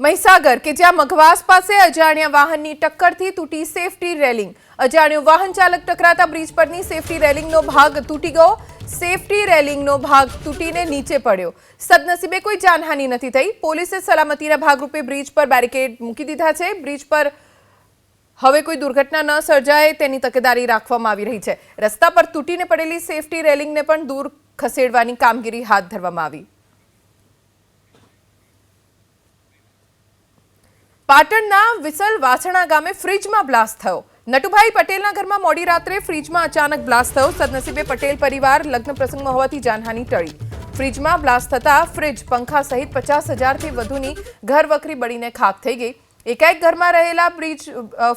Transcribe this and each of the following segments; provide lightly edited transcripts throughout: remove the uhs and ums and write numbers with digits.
મહીસાગર કે જ્યાં મઘવાસ પાસે અજાણ્યા વાહનની ટક્કરથી તૂટી સેફટી રેલિંગ। અજાણ્યો વાહન ચાલક ટકરાતા બ્રિજ પરની સેફટી રેલિંગનો ભાગ તૂટી ગયો। સેફટી રેલિંગનો ભાગ તૂટીને નીચે પડ્યો। સદનસીબે કોઈ જાનહાનિ નથી થઈ। પોલીસે સલામતીના ભાગરૂપે બ્રિજ પર બેરિકેડ મૂકી દીધા છે। બ્રિજ પર હવે કોઈ દુર્ઘટના ન સર્જાય તેની તકેદારી રાખવામાં આવી રહી છે। રસ્તા પર તૂટીને પડેલી સેફટી રેલિંગને પણ દૂર ખસેડવાની કામગીરી હાથ ધરવામાં આવી। પાટણના વિસલ વાસણા ગામે ફ્રીજમાં બ્લાસ્ટ થયો। નટુભાઈ પટેલના ઘરમાં મોડી રાત્રે ફ્રીજમાં અચાનક બ્લાસ્ટ થયો। સદનસીબે પટેલ પરિવાર લગ્ન પ્રસંગમાં હોવાથી જાનહાનિ ટળી। ફ્રીજમાં બ્લાસ્ટ થતા ફ્રીજ પંખા સહિત 50,000થી વધુની ઘરવખરી બળીને ખાખ થઈ ગઈ। એકાએક ઘરમાં રહેલા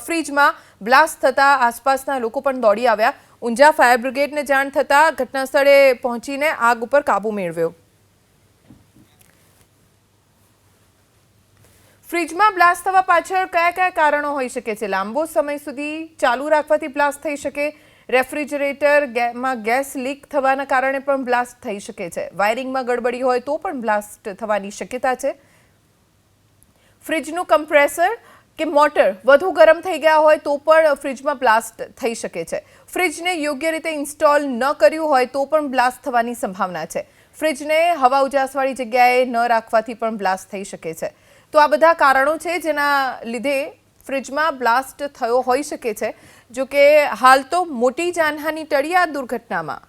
ફ્રીજમાં બ્લાસ્ટ થતા આસપાસના લોકો પણ દોડી આવ્યા। ઊંઝા ફાયર બ્રિગેડને જાણ થતા ઘટના સ્થળે પહોંચીને આગ ઉપર કાબુ મેળવ્યો। ફ્રીજમાં બ્લાસ્ટ થવા પાછળ કયા કારણો હોઈ શકે છે? લાંબો સમય સુધી ચાલુ રાખવાથી બ્લાસ્ટ થઈ શકે। રેફ્રિજરેટરમાં ગેસ લીક થવાના કારણે પણ બ્લાસ્ટ થઈ શકે છે। વાયરિંગમાં ગડબડી હોય તો પણ બ્લાસ્ટ થવાની શક્યતા છે। ફ્રીજનું કમ્પ્રેસર કે મોટર વધુ ગરમ થઈ ગયા હોય તો પણ ફ્રીજમાં બ્લાસ્ટ થઈ શકે છે। ફ્રીજને યોગ્ય રીતે ઇન્સ્ટોલ ન કર્યું હોય તો પણ બ્લાસ્ટ થવાની સંભાવના છે। ફ્રીજને હવા ઉજાસવાળી જગ્યાએ ન રાખવાથી પણ બ્લાસ્ટ થઈ શકે છે। તો આ બધા કારણો છે જેના લીધે ફ્રીજમાં બ્લાસ્ટ થયો હોઈ શકે છે। જો કે હાલ તો મોટી જાનહાનિ ટળી આ દુર્ઘટનામાં।